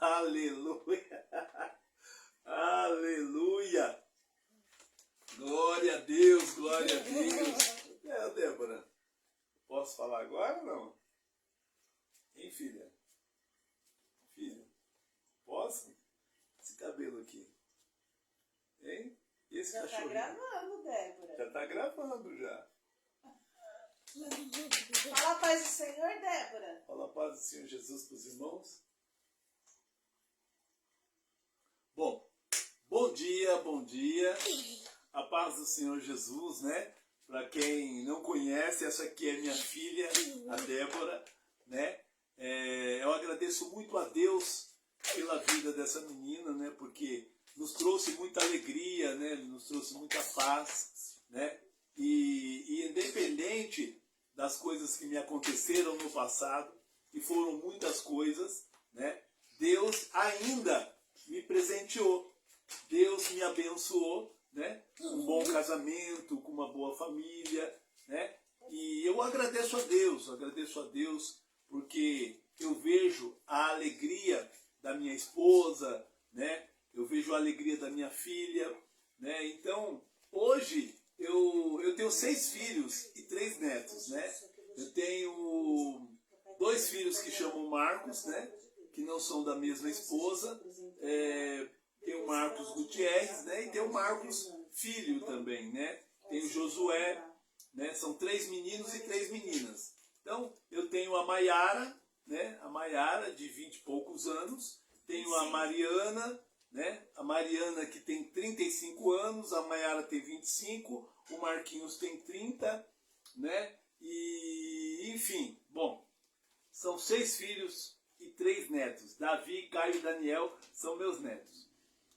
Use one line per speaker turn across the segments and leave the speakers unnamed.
Aleluia. Aleluia. Glória a Deus, glória a Deus. Débora, posso falar agora ou não? Hein, filha? Filha, posso? Esse cabelo aqui. Hein? E esse cachorro?
Já tá gravando, Débora.
Já tá gravando, já.
Fala a paz do Senhor, Débora.
Fala a paz do Senhor Jesus para os irmãos. Bom dia, bom dia. A paz do Senhor Jesus, né? Para quem não conhece, essa aqui é minha filha, a Débora, né? Eu agradeço muito a Deus pela vida dessa menina, né? Porque nos trouxe muita alegria, né? Nos trouxe muita paz, né? E independente das coisas que me aconteceram no passado, e foram muitas coisas, né? Deus ainda me presenteou, Deus me abençoou, né? Com um bom casamento, com uma boa família, né? E eu agradeço a Deus porque eu vejo a alegria da minha esposa, né? Eu vejo a alegria da minha filha, né? Então, hoje eu tenho 6 filhos e 3 netos, né? Eu tenho 2 filhos que chamam Marcos, né? Que não são da mesma esposa. Tem o Marcos Gutierrez, né? E tem o Marcos Filho também, né? Tem o Josué, né? São 3 meninos e 3 meninas. Então, eu tenho a Maiara, né? A Maiara, de 20 e poucos anos. Tenho a Mariana, né? A Mariana que tem 35 anos, a Maiara tem 25, o Marquinhos tem 30, né? E, enfim, bom, são 6 filhos e 3 netos. Davi, Caio e Daniel são meus netos.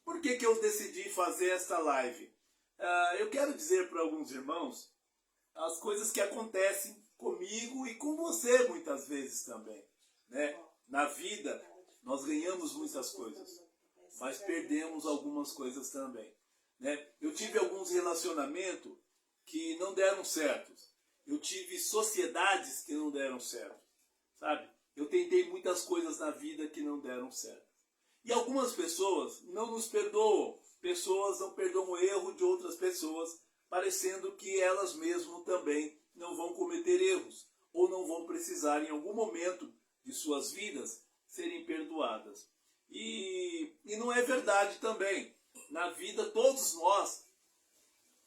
Por que eu decidi fazer essa live? Eu quero dizer para alguns irmãos as coisas que acontecem comigo e com você muitas vezes também, né? Na vida, nós ganhamos muitas coisas, mas perdemos algumas coisas também, né? Eu tive alguns relacionamentos que não deram certo. Eu tive sociedades que não deram certo, sabe? Eu tentei muitas coisas na vida que não deram certo. E algumas pessoas não nos perdoam. Pessoas não perdoam o erro de outras pessoas, parecendo que elas mesmas também não vão cometer erros, ou não vão precisar em algum momento de suas vidas serem perdoadas. E não é verdade também. Na vida todos nós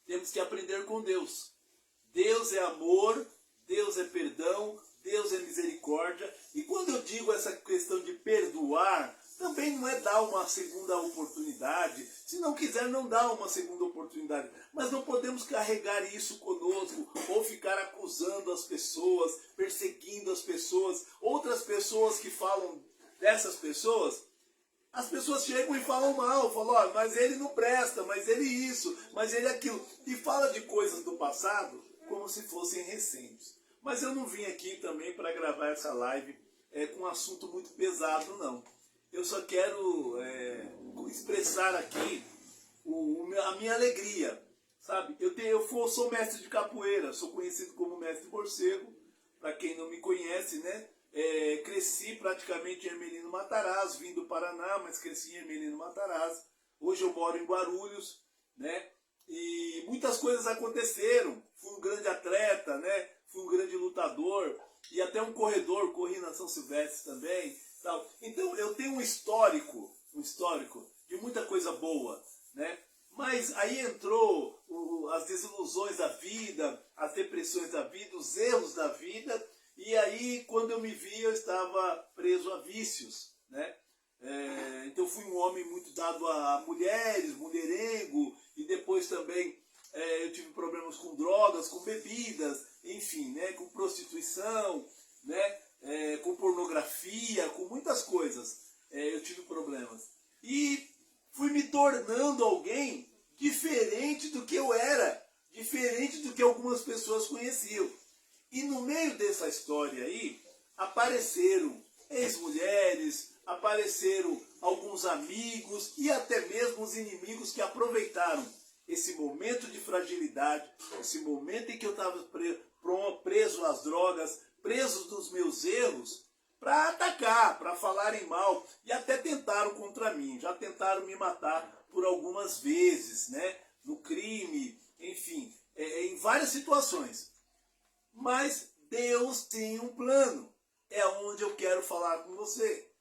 temos que aprender com Deus. Deus é amor, Deus é perdão, Deus é misericórdia. E quando eu digo essa questão de perdoar, também não é dar uma segunda oportunidade. Se não quiser, não dá uma segunda oportunidade. Mas não podemos carregar isso conosco, ou ficar acusando as pessoas, perseguindo as pessoas. Outras pessoas que falam dessas pessoas, as pessoas chegam e falam mal, falam, mas ele não presta, mas ele isso, mas ele aquilo. E fala de coisas do passado como se fossem recentes. Mas eu não vim aqui também para gravar essa live com um assunto muito pesado, não. Eu só quero expressar aqui a minha alegria, sabe? Eu sou mestre de capoeira, sou conhecido como mestre morcego, para quem não me conhece, né? Cresci praticamente em Hermelino Matarazzo, vim do Paraná, mas cresci em Hermelino Matarazzo. Hoje eu moro em Guarulhos, né? E muitas coisas aconteceram. Fui um grande atleta, né? Fui um grande lutador e até um corredor, corri na São Silvestre também. Tal. Então eu tenho um histórico de muita coisa boa, né? Mas aí entrou as desilusões da vida, as depressões da vida, os erros da vida, e aí quando eu me vi eu estava preso a vícios, né? Então fui um homem muito dado a mulheres, mulherengo, e depois também eu tive problemas com drogas, com bebidas, enfim, né? Com prostituição, né? Com pornografia, com muitas coisas. Eu tive problemas. E fui me tornando alguém diferente do que eu era, diferente do que algumas pessoas conheciam. E no meio dessa história aí, apareceram ex-mulheres, apareceram alguns amigos e até mesmo os inimigos que aproveitaram esse momento de fragilidade, esse momento em que eu estava preso às drogas, preso dos meus erros, para atacar, para falarem mal, e até tentaram contra mim, já tentaram me matar por algumas vezes, né? No crime, enfim, em várias situações. Mas Deus tem um plano, é onde eu quero falar com você.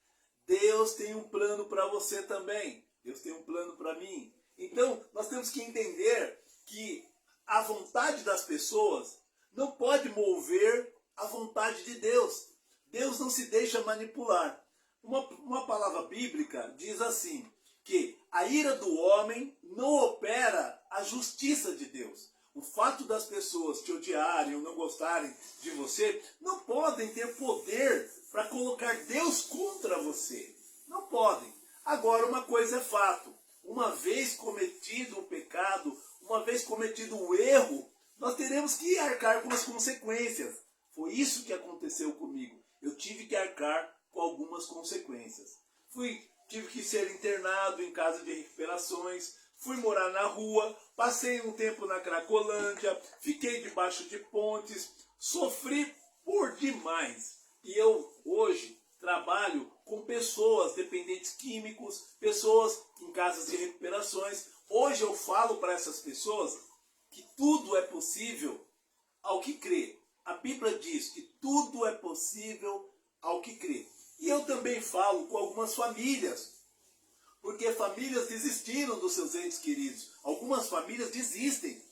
Deus tem um plano para você também, Deus tem um plano para mim. Então, nós temos que entender que a vontade das pessoas não pode mover a vontade de Deus. Deus não se deixa manipular. Uma palavra bíblica diz assim, que a ira do homem não opera a justiça de Deus. O fato das pessoas te odiarem ou não gostarem de você não podem ter poder para colocar Deus contra você. Não podem. Agora, uma coisa é fato. Uma vez cometido o pecado, uma vez cometido o erro, nós teremos que arcar com as consequências. Foi isso que aconteceu comigo. Eu tive que arcar com algumas consequências. Tive que ser internado em casa de recuperações, fui morar na rua, passei um tempo na Cracolândia, fiquei debaixo de pontes, sofri por demais. E eu hoje trabalho com pessoas dependentes químicos, pessoas em casas de recuperações. Hoje eu falo para essas pessoas que tudo é possível ao que crê. A Bíblia diz que tudo é possível ao que crê. E eu também falo com algumas famílias, porque famílias desistiram dos seus entes queridos. Algumas famílias desistem,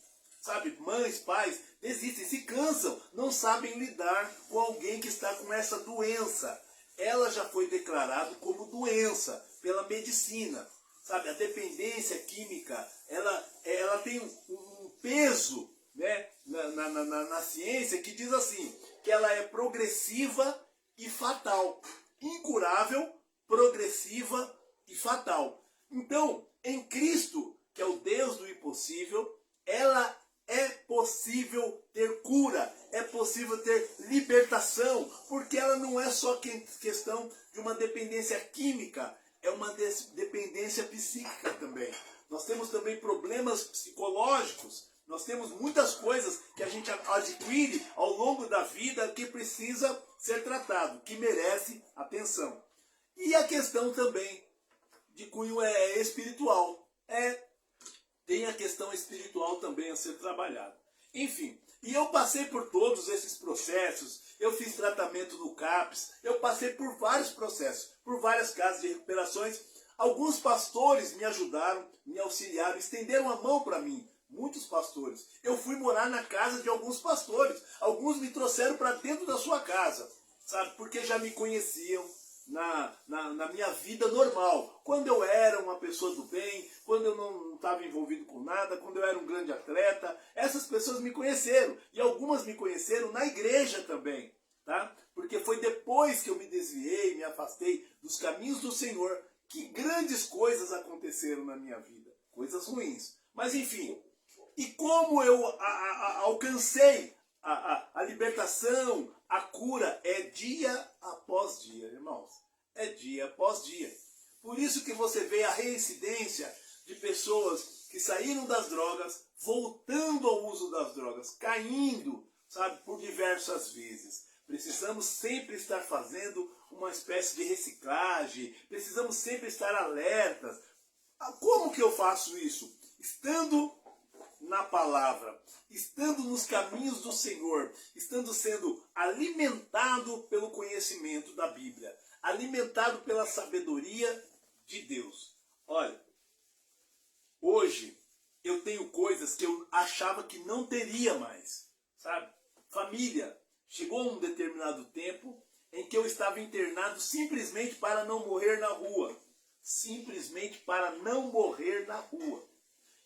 sabe? Mães, pais desistem, se cansam, não sabem lidar com alguém que está com essa doença. Ela já foi declarada como doença pela medicina, sabe? A dependência química, ela tem um peso, né, na ciência, que diz assim, que ela é progressiva e fatal. Incurável, progressiva e fatal. Então, em Cristo, que é o Deus do impossível, ela é possível ter cura, é possível ter libertação, porque ela não é só questão de uma dependência química, é uma dependência psíquica também. Nós temos também problemas psicológicos, nós temos muitas coisas que a gente adquire ao longo da vida que precisa ser tratado, que merece atenção. E a questão também de cunho espiritual. Tem a questão espiritual também a ser trabalhada. Enfim, e eu passei por todos esses processos, eu fiz tratamento no CAPS, eu passei por vários processos, por várias casas de recuperações. Alguns pastores me ajudaram, me auxiliaram, estenderam a mão para mim. Muitos pastores. Eu fui morar na casa de alguns pastores. Alguns me trouxeram para dentro da sua casa, sabe? Porque já me conheciam na minha vida normal. Quando eu era uma pessoa do bem, quando eu não estava envolvido com nada, quando eu era um grande atleta, essas pessoas me conheceram. E algumas me conheceram na igreja também, tá? Porque foi depois que eu me desviei, me afastei dos caminhos do Senhor, que grandes coisas aconteceram na minha vida. Coisas ruins. Mas enfim, e como eu alcancei a libertação, a cura, é dia após dia, irmãos. É dia após dia. Por isso que você vê a reincidência de pessoas que saíram das drogas, voltando ao uso das drogas, caindo, sabe, por diversas vezes. Precisamos sempre estar fazendo uma espécie de reciclagem, precisamos sempre estar alertas. Como que eu faço isso? Estando na palavra, estando nos caminhos do Senhor, estando sendo alimentado pelo conhecimento da Bíblia, alimentado pela sabedoria de Deus. Olha, hoje eu tenho coisas que eu achava que não teria mais, sabe? Família, chegou um determinado tempo em que eu estava internado simplesmente para não morrer na rua. Simplesmente para não morrer na rua.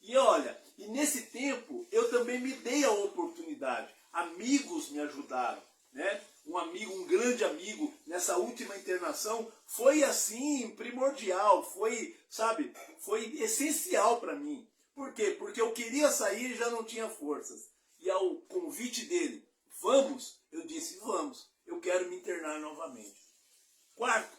E olha, e nesse tempo eu também me dei a oportunidade. Amigos me ajudaram, né? Um grande amigo, nessa última internação, foi assim, primordial, foi, sabe, foi essencial para mim. Por quê? Porque eu queria sair e já não tinha forças. E ao convite dele, vamos, eu disse, vamos, eu quero me internar novamente.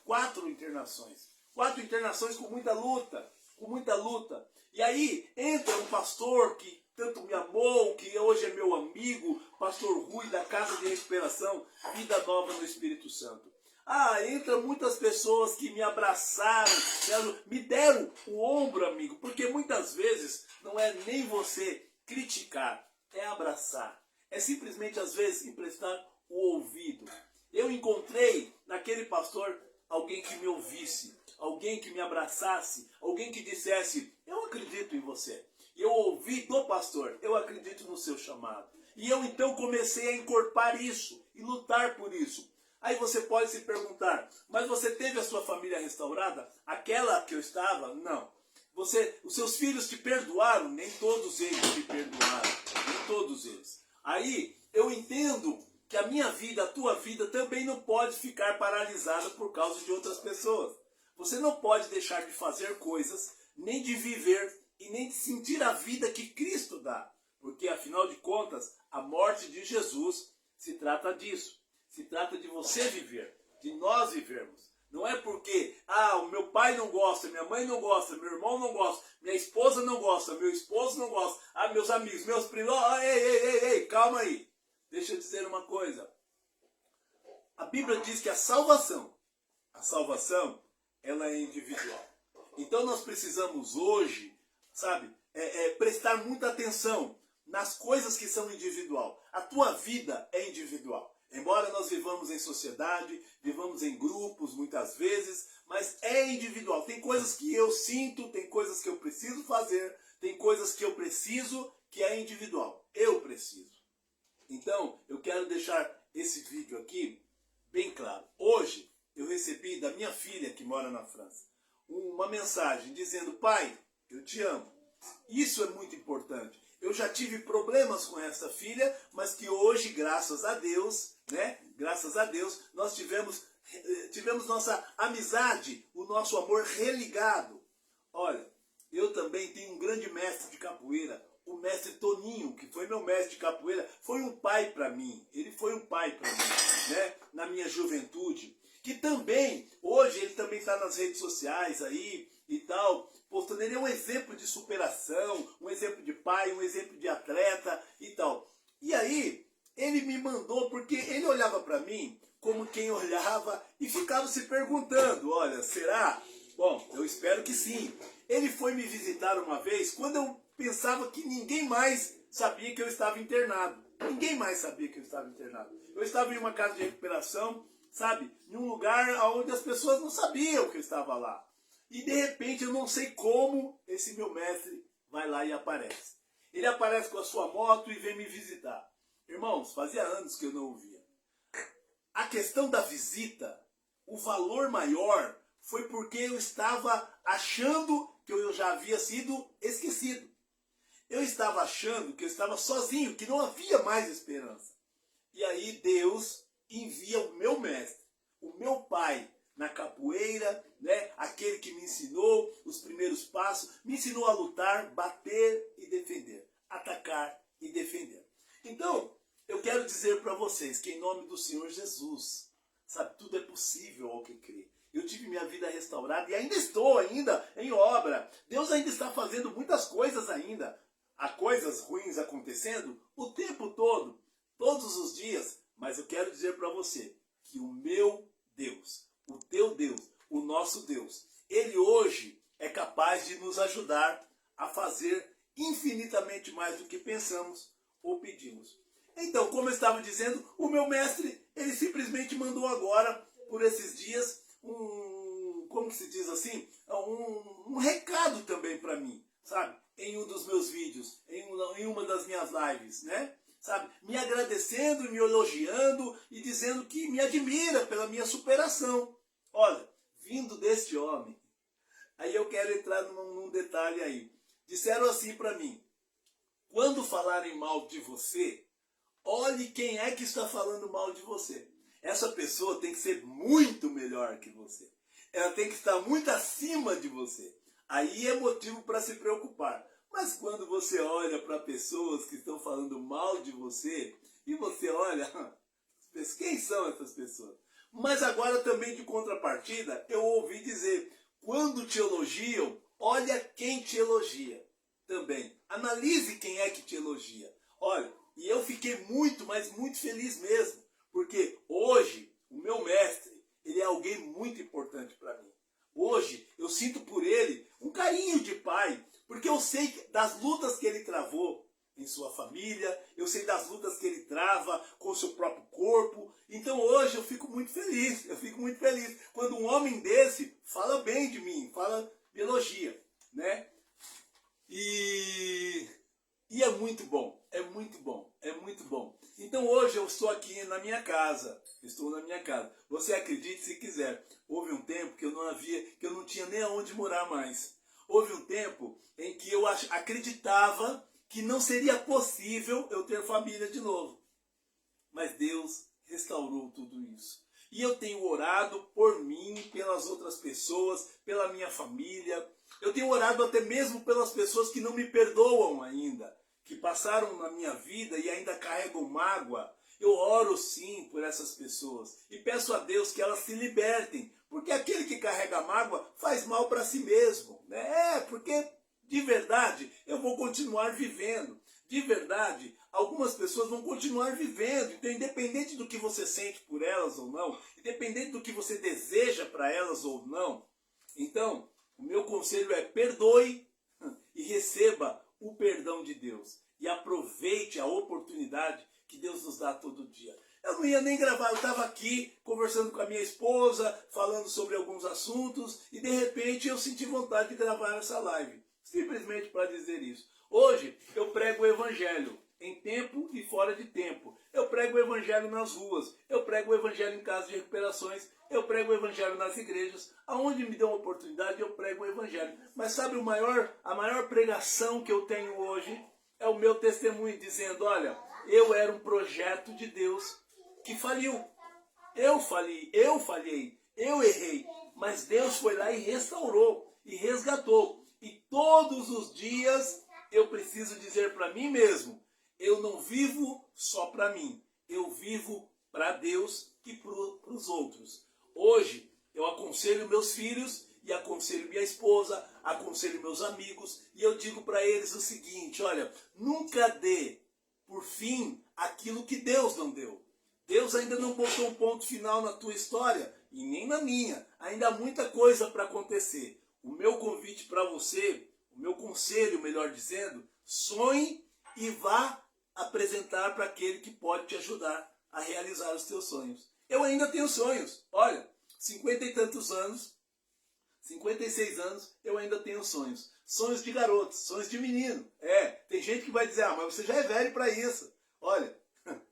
Quatro internações. 4 internações com muita luta, com muita luta. E aí entra um pastor que tanto me amou, que hoje é meu amigo, pastor Rui, da Casa de Recuperação, Vida Nova no Espírito Santo. Entra muitas pessoas que me abraçaram, me deram o ombro, amigo, porque muitas vezes não é nem você criticar, é abraçar. É simplesmente, às vezes, emprestar o ouvido. Eu encontrei naquele pastor alguém que me ouvisse, alguém que me abraçasse, alguém que dissesse, eu acredito em você. E eu ouvi do pastor, eu acredito no seu chamado. E eu então comecei a encorpar isso e lutar por isso. Aí você pode se perguntar, mas você teve a sua família restaurada? Aquela que eu estava? Não. Os seus filhos te perdoaram? Nem todos eles te perdoaram. Nem todos eles. Aí eu entendo que a minha vida, a tua vida também não pode ficar paralisada por causa de outras pessoas. Você não pode deixar de fazer coisas, nem de viver e nem de sentir a vida que Cristo dá. Porque afinal de contas, a morte de Jesus se trata disso. Se trata de você viver, de nós vivermos. Não é porque, o meu pai não gosta, minha mãe não gosta, meu irmão não gosta, minha esposa não gosta, meu esposo não gosta, meus amigos, meus primos, ei, calma aí. Deixa eu dizer uma coisa. A Bíblia diz que a salvação, ela é individual. Então nós precisamos hoje, prestar muita atenção nas coisas que são individual. A tua vida é individual. Embora nós vivamos em sociedade, vivamos em grupos muitas vezes, mas é individual. Tem coisas que eu sinto, tem coisas que eu preciso fazer, tem coisas que eu preciso que é individual. Eu preciso. Então, eu quero deixar esse vídeo aqui bem claro. Hoje, eu recebi da minha filha que mora na França uma mensagem dizendo, pai, eu te amo. Isso é muito importante. Eu já tive problemas com essa filha, mas que hoje, graças a Deus, graças a Deus, nós tivemos nossa amizade, o nosso amor religado. Olha, eu também tenho um grande mestre de capoeira, o mestre Toninho, que foi meu mestre de capoeira, foi um pai para mim. Ele foi um pai para mim, na minha juventude. Que também, hoje, ele também está nas redes sociais aí e tal, postando. Ele é um exemplo de superação, um exemplo de pai, um exemplo de atleta e tal. E aí, ele me mandou, porque ele olhava para mim como quem olhava e ficava se perguntando, olha, será? Bom, eu espero que sim. Ele foi me visitar uma vez quando eu pensava que ninguém mais sabia que eu estava internado. Ninguém mais sabia que eu estava internado. Eu estava em uma casa de recuperação, em um lugar onde as pessoas não sabiam que eu estava lá. E de repente, eu não sei como, esse meu mestre vai lá e aparece. Ele aparece com a sua moto e vem me visitar. Irmãos, fazia anos que eu não o via. A questão da visita, o valor maior, foi porque eu estava achando que eu já havia sido esquecido. Eu estava achando que eu estava sozinho, que não havia mais esperança. E aí Deus envia o meu mestre, o meu pai, na capoeira, aquele que me ensinou os primeiros passos, me ensinou a lutar, bater e defender, atacar e defender. Então, eu quero dizer para vocês que em nome do Senhor Jesus, tudo é possível ao que crê. Eu tive minha vida restaurada e ainda estou em obra. Deus ainda está fazendo muitas coisas ainda. Há coisas ruins acontecendo o tempo todo, todos os dias. Mas eu quero dizer para você que o meu Deus, o teu Deus, o nosso Deus, Ele hoje é capaz de nos ajudar a fazer infinitamente mais do que pensamos ou pedimos. Então, como eu estava dizendo, o meu mestre, ele simplesmente mandou agora, por esses dias, como se diz assim, um recado também para mim, em um dos meus vídeos, em uma das minhas lives, me agradecendo, me elogiando e dizendo que me admira pela minha superação. Olha, vindo deste homem, aí eu quero entrar num detalhe aí. Disseram assim para mim, quando falarem mal de você, olhe quem é que está falando mal de você. Essa pessoa tem que ser muito melhor que você. Ela tem que estar muito acima de você. Aí é motivo para se preocupar. Mas quando você olha para pessoas que estão falando mal de você, e você olha, quem são essas pessoas? Mas agora também de contrapartida, eu ouvi dizer, quando te elogiam, olha quem te elogia também. Analise quem é que te elogia. Olha, e eu fiquei muito, mas muito feliz mesmo, porque hoje o meu mestre, Ele é alguém muito importante para mim. Hoje eu sinto por ele um carinho de pai, porque eu sei das lutas que ele travou em sua família, eu sei das lutas que ele trava com o seu próprio corpo. Então hoje eu fico muito feliz, quando um homem desse fala bem de mim, me elogia, né? E é muito bom, é muito bom, é muito bom. Então hoje eu estou aqui na minha casa, Você acredite se quiser, houve um tempo que eu não tinha nem aonde morar mais. Houve um tempo em que eu acreditava que não seria possível eu ter família de novo. Mas Deus restaurou tudo isso. E eu tenho orado por mim, pelas outras pessoas, pela minha família. Eu tenho orado até mesmo pelas pessoas que não me perdoam ainda, que passaram na minha vida e ainda carregam mágoa. Eu oro sim por essas pessoas e peço a Deus que elas se libertem, porque aquele que carrega mágoa faz mal para si mesmo, né? Porque de verdade eu vou continuar vivendo, de verdade algumas pessoas vão continuar vivendo. Então, independente do que você sente por elas ou não, independente do que você deseja para elas ou não, então o meu conselho é: perdoe e receba o perdão de Deus. E aproveite a oportunidade que Deus nos dá todo dia. Eu não ia nem gravar, eu estava aqui conversando com a minha esposa, falando sobre alguns assuntos, e de repente eu senti vontade de gravar essa live. Simplesmente para dizer isso. Hoje eu prego o Evangelho, em tempo e fora de tempo. Eu prego o Evangelho nas ruas, eu prego o Evangelho em casas de recuperações, eu prego o Evangelho nas igrejas. Aonde me dão uma oportunidade, eu prego o Evangelho. Mas sabe a maior pregação que eu tenho hoje? É o meu testemunho dizendo: olha, eu era um projeto de Deus que faliu. Eu falhei, eu errei. Mas Deus foi lá e restaurou, e resgatou. E todos os dias eu preciso dizer para mim mesmo: eu não vivo só para mim, eu vivo para Deus e para os outros. Hoje eu aconselho meus filhos e aconselho minha esposa, aconselho meus amigos, e eu digo para eles o seguinte: olha, nunca dê por fim aquilo que Deus não deu. Deus ainda não botou um ponto final na tua história e nem na minha. Ainda há muita coisa para acontecer. O meu convite para você, o meu conselho, melhor dizendo: sonhe e vá apresentar para aquele que pode te ajudar a realizar os teus sonhos. Eu ainda tenho sonhos. Olha, 50 e tantos anos, 56 anos, eu ainda tenho sonhos. Sonhos de garoto, sonhos de menino. Tem gente que vai dizer: ah, mas você já é velho para isso. Olha,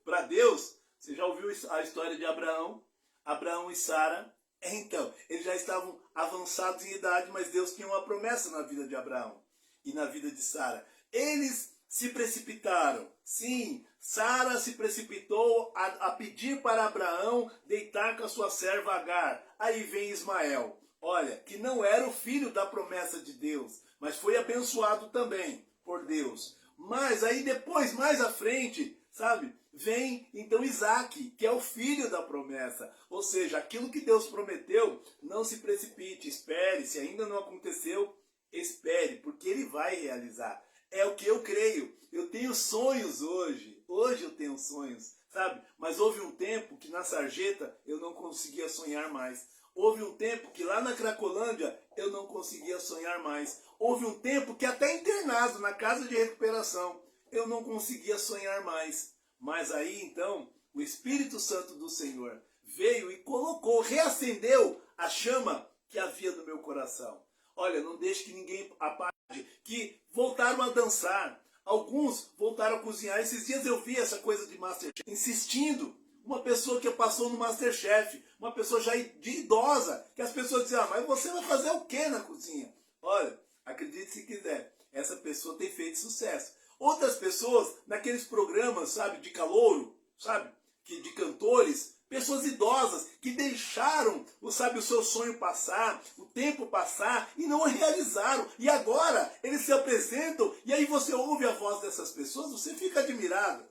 para Deus, você já ouviu a história de Abraão? Abraão e Sara? Então, eles já estavam avançados em idade, mas Deus tinha uma promessa na vida de Abraão e na vida de Sara. Eles se precipitaram. Sim, Sara se precipitou a pedir para Abraão deitar com a sua serva Agar. Aí vem Ismael. Olha, que não era o filho da promessa de Deus, mas foi abençoado também por Deus. Mas aí depois, mais à frente, sabe, vem então Isaac, que é o filho da promessa. Ou seja, aquilo que Deus prometeu, não se precipite, espere. Se ainda não aconteceu, espere, porque Ele vai realizar. É o que eu creio. Eu tenho sonhos hoje. Hoje eu tenho sonhos, sabe? Mas houve um tempo que na sarjeta eu não conseguia sonhar mais. Houve um tempo que lá na Cracolândia eu não conseguia sonhar mais. Houve um tempo que até internado na casa de recuperação eu não conseguia sonhar mais. Mas aí então o Espírito Santo do Senhor veio e colocou, reacendeu a chama que havia no meu coração. Olha, não deixe que ninguém apague, que voltaram a dançar. Alguns voltaram a cozinhar. Esses dias eu vi essa coisa de Masterchef, insistindo. Uma pessoa que passou no Masterchef, uma pessoa já de idosa, que as pessoas dizem: ah, mas você vai fazer o que na cozinha? Olha, acredite se quiser, essa pessoa tem feito sucesso. Outras pessoas, naqueles programas, sabe, de calouro, sabe, de cantores, pessoas idosas que deixaram, sabe, o seu sonho passar, o tempo passar e não realizaram. E agora eles se apresentam e aí você ouve a voz dessas pessoas, você fica admirado.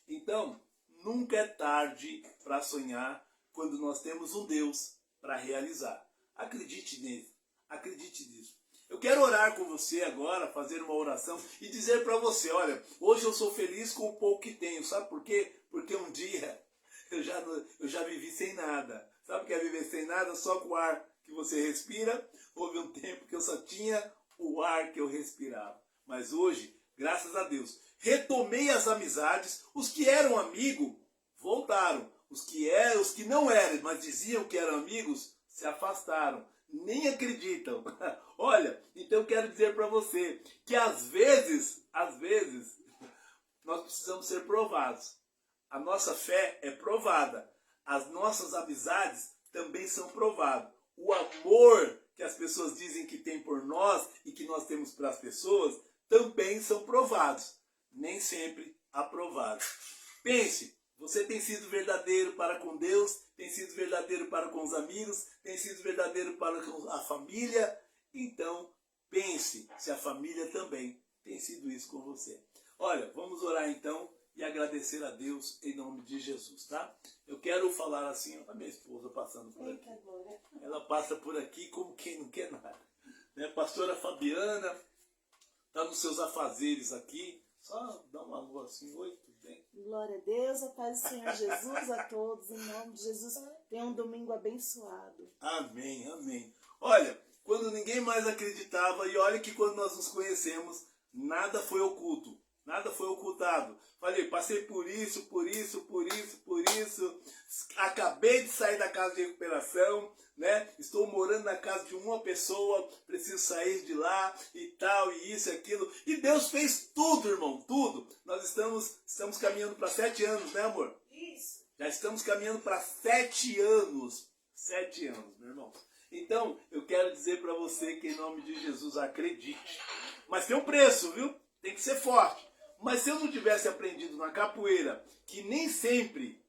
Então, nunca é tarde para sonhar quando nós temos um Deus para realizar. Acredite nisso, acredite nisso. Eu quero orar com você agora, fazer uma oração e dizer para você: olha, hoje eu sou feliz com o pouco que tenho. Sabe por quê? Porque um dia eu já vivi sem nada. Sabe o que é viver sem nada? Só com o ar que você respira? Houve um tempo que eu só tinha o ar que eu respirava. Mas hoje, graças a Deus, retomei as amizades. Os que eram amigos voltaram. Os que não eram, mas diziam que eram amigos, se afastaram. Nem acreditam. Olha, então eu quero dizer para você que às vezes, nós precisamos ser provados. A nossa fé é provada. As nossas amizades também são provadas. O amor que as pessoas dizem que tem por nós e que nós temos para as pessoas também são provados. Nem sempre aprovados. Pense, você tem sido verdadeiro para com Deus, tem sido verdadeiro para com os amigos, tem sido verdadeiro para com a família. Então, pense se a família também tem sido isso com você. Olha, vamos orar então e agradecer a Deus em nome de Jesus, tá? Eu quero falar assim, a minha esposa passando por aqui. Ela passa por aqui como quem não quer nada. Né? Pastora Fabiana está nos seus afazeres aqui. Só dá uma lua assim, oi, tudo bem?
Glória a Deus, a paz do Senhor Jesus a todos. Em nome de Jesus, tenha um domingo abençoado.
Amém, amém. Olha, quando ninguém mais acreditava, e olha que quando nós nos conhecemos, nada foi oculto. Nada foi ocultado. Falei, passei por isso. Acabei de sair da casa de recuperação, né? Estou morando na casa de uma pessoa, preciso sair de lá e tal, e isso e aquilo. E Deus fez tudo, irmão, tudo. Nós estamos caminhando para 7 anos, né, amor?
Isso.
Já estamos caminhando para 7 anos. 7 anos, meu irmão. Então, eu quero dizer para você que em nome de Jesus, acredite. Mas tem um preço, viu? Tem que ser forte. Mas se eu não tivesse aprendido na capoeira que nem sempre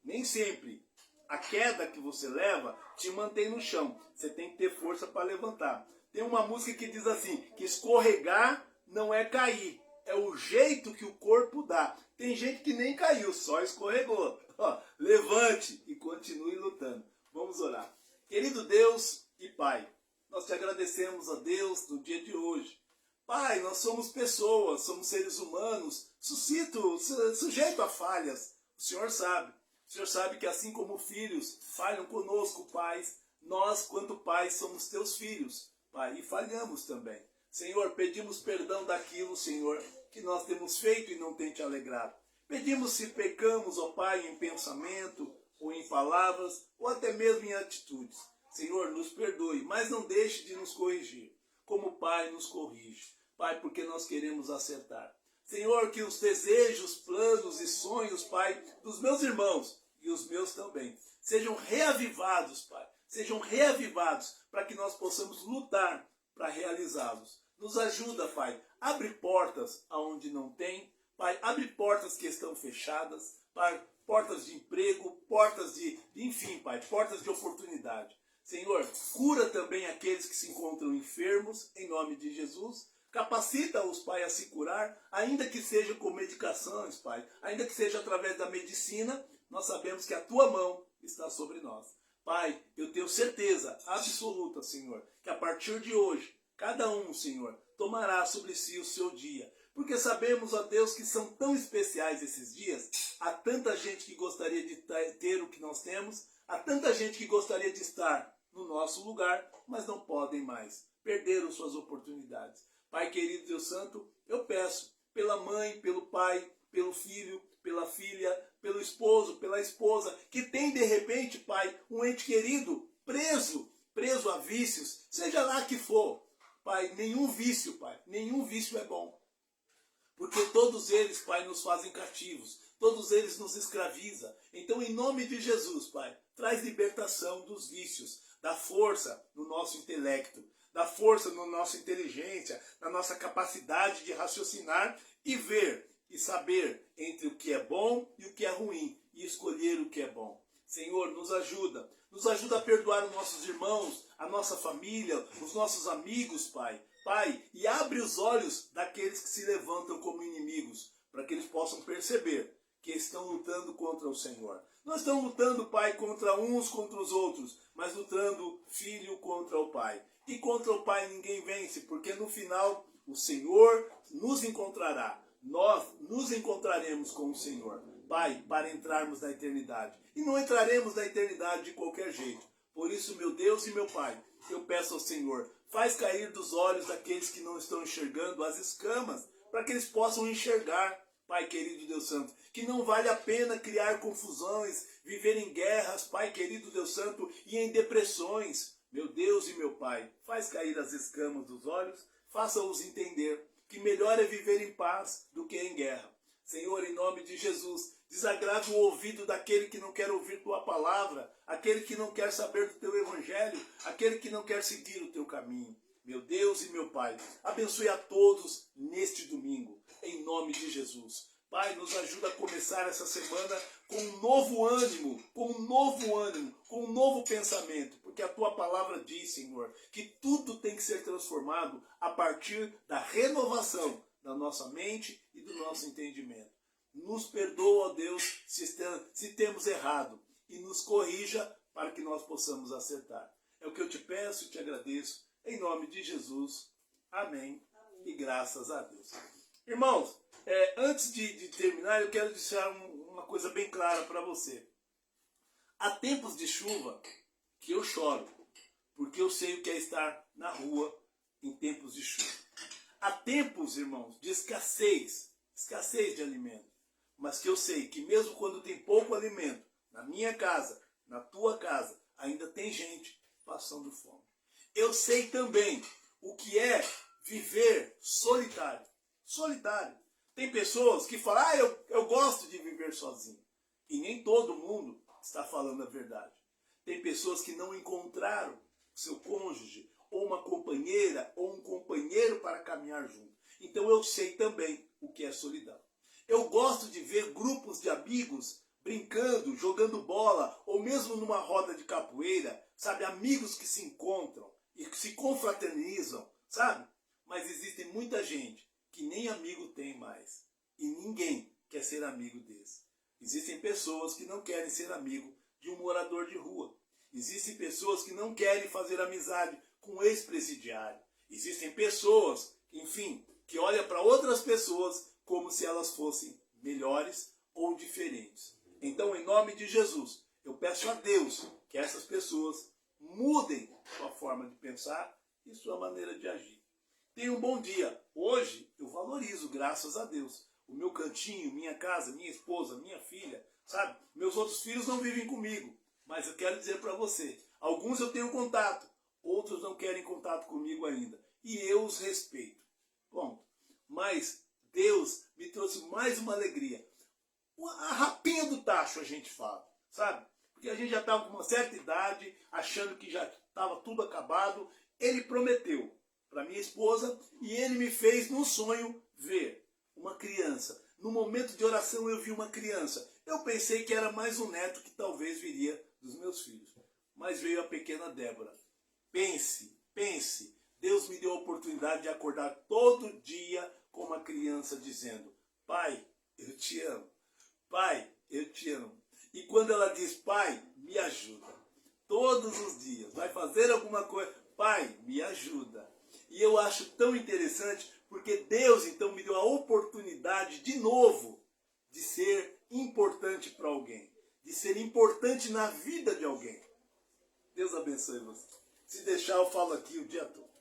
a queda que você leva te mantém no chão. Você tem que ter força para levantar. Tem uma música que diz assim, que escorregar não é cair. É o jeito que o corpo dá. Tem gente que nem caiu, só escorregou. Ó, levante e continue lutando. Vamos orar. Querido Deus e Pai, nós te agradecemos a Deus no dia de hoje. Pai, nós somos pessoas, somos seres humanos, sujeito a falhas. O Senhor sabe que assim como filhos falham conosco, pais, nós, quanto pais, somos teus filhos, Pai, e falhamos também. Senhor, pedimos perdão daquilo, Senhor, que nós temos feito e não tem te alegrado. Pedimos se pecamos, ó Pai, em pensamento, ou em palavras, ou até mesmo em atitudes. Senhor, nos perdoe, mas não deixe de nos corrigir. Como Pai, nos corrige. Pai, porque nós queremos acertar. Senhor, que os desejos, planos e sonhos, Pai, dos meus irmãos e os meus também, sejam reavivados, Pai. Sejam reavivados para que nós possamos lutar para realizá-los. Nos ajuda, Pai. Abre portas aonde não tem. Pai, abre portas que estão fechadas. Pai, portas de emprego, portas enfim, Pai, portas de oportunidade. Senhor, cura também aqueles que se encontram enfermos, em nome de Jesus. Capacita-os, Pai, a se curar, ainda que seja com medicações, Pai, ainda que seja através da medicina, nós sabemos que a Tua mão está sobre nós. Pai, eu tenho certeza absoluta, Senhor, que a partir de hoje, cada um, Senhor, tomará sobre si o seu dia. Porque sabemos, ó Deus, que são tão especiais esses dias. Há tanta gente que gostaria de ter o que nós temos, há tanta gente que gostaria de estar no nosso lugar, mas não podem mais. Perderam suas oportunidades. Pai querido Deus Santo, eu peço pela mãe, pelo pai, pelo filho, pela filha, pelo esposo, pela esposa, que tem de repente, Pai, um ente querido preso a vícios, seja lá que for. Pai, nenhum vício, Pai, nenhum vício é bom. Porque todos eles, Pai, nos fazem cativos. Todos eles nos escravizam. Então, em nome de Jesus, Pai, traz libertação dos vícios, da força no nosso intelecto, da força na nossa inteligência, na nossa capacidade de raciocinar e ver e saber entre o que é bom e o que é ruim e escolher o que é bom. Senhor, nos ajuda a perdoar os nossos irmãos, a nossa família, os nossos amigos, Pai. Pai, e abre os olhos daqueles que se levantam como inimigos, para que eles possam perceber que estão lutando contra o Senhor. Não estão lutando, Pai, contra uns, contra os outros, mas lutando filho contra o Pai. E contra o Pai ninguém vence, porque no final o Senhor nos encontrará. Nós nos encontraremos com o Senhor, Pai, para entrarmos na eternidade. E não entraremos na eternidade de qualquer jeito, Por isso, meu Deus e meu Pai, eu peço ao Senhor, faz cair dos olhos daqueles que não estão enxergando as escamas, para que eles possam enxergar, Pai querido Deus Santo, que não vale a pena criar confusões, viver em guerras, Pai querido Deus Santo, e em depressões. Meu Deus e meu Pai, faz cair as escamas dos olhos, faça-os entender que melhor é viver em paz do que em guerra. Senhor, em nome de Jesus, desagrave o ouvido daquele que não quer ouvir tua palavra, aquele que não quer saber do teu evangelho, aquele que não quer seguir o teu caminho. Meu Deus e meu Pai, abençoe a todos neste domingo, em nome de Jesus. Pai, nos ajuda a começar essa semana com um novo ânimo, com um novo pensamento, porque a tua palavra diz, Senhor, que tudo tem que ser transformado a partir da renovação da nossa mente e do nosso entendimento. Nos perdoa, ó Deus, se temos errado, e nos corrija para que nós possamos acertar. É o que eu te peço e te agradeço, em nome de Jesus. Amém. E graças a Deus. Irmãos, antes de terminar, eu quero deixar uma coisa bem clara para você. Há tempos de chuva que eu choro, porque eu sei o que é estar na rua em tempos de chuva. Há tempos, irmãos, de escassez de alimento, mas que eu sei que mesmo quando tem pouco alimento, na minha casa, na tua casa, ainda tem gente passando fome. Eu sei também o que é viver solitário. Solitário. Tem pessoas que falam, eu gosto de viver sozinho. E nem todo mundo está falando a verdade. Tem pessoas que não encontraram seu cônjuge, ou uma companheira, ou um companheiro para caminhar junto. Então eu sei também o que é solidão. Eu gosto de ver grupos de amigos brincando, jogando bola, ou mesmo numa roda de capoeira, sabe? Amigos que se encontram e que se confraternizam, sabe? Mas existe muita gente que nem amigo tem mais. E ninguém quer ser amigo desse. Existem pessoas que não querem ser amigo de um morador de rua. Existem pessoas que não querem fazer amizade com um ex-presidiário. Existem pessoas, enfim, que olham para outras pessoas como se elas fossem melhores ou diferentes. Então, em nome de Jesus, eu peço a Deus que essas pessoas mudem sua forma de pensar e sua maneira de agir. Tenha um bom dia. Hoje eu valorizo, graças a Deus, o meu cantinho, minha casa, minha esposa, minha filha, sabe? Meus outros filhos não vivem comigo, mas eu quero dizer para você, alguns eu tenho contato, outros não querem contato comigo ainda, e eu os respeito. Bom, mas Deus me trouxe mais uma alegria. A rapinha do tacho a gente fala, sabe? Porque a gente já estava com uma certa idade, achando que já estava tudo acabado. Ele prometeu para minha esposa e ele me fez no sonho ver uma criança. No momento de oração eu vi uma criança. Eu pensei que era mais um neto que talvez viria dos meus filhos. Mas veio a pequena Débora. Pense. Deus me deu a oportunidade de acordar todo dia com uma criança dizendo: Pai, eu te amo. Pai, eu te amo. E quando ela diz: Pai, me ajuda. Todos os dias. Vai fazer alguma coisa. Pai, me ajuda. E eu acho tão interessante porque Deus então me deu a oportunidade de novo de ser importante para alguém. De ser importante na vida de alguém. Deus abençoe você. Se deixar, eu falo aqui o dia todo.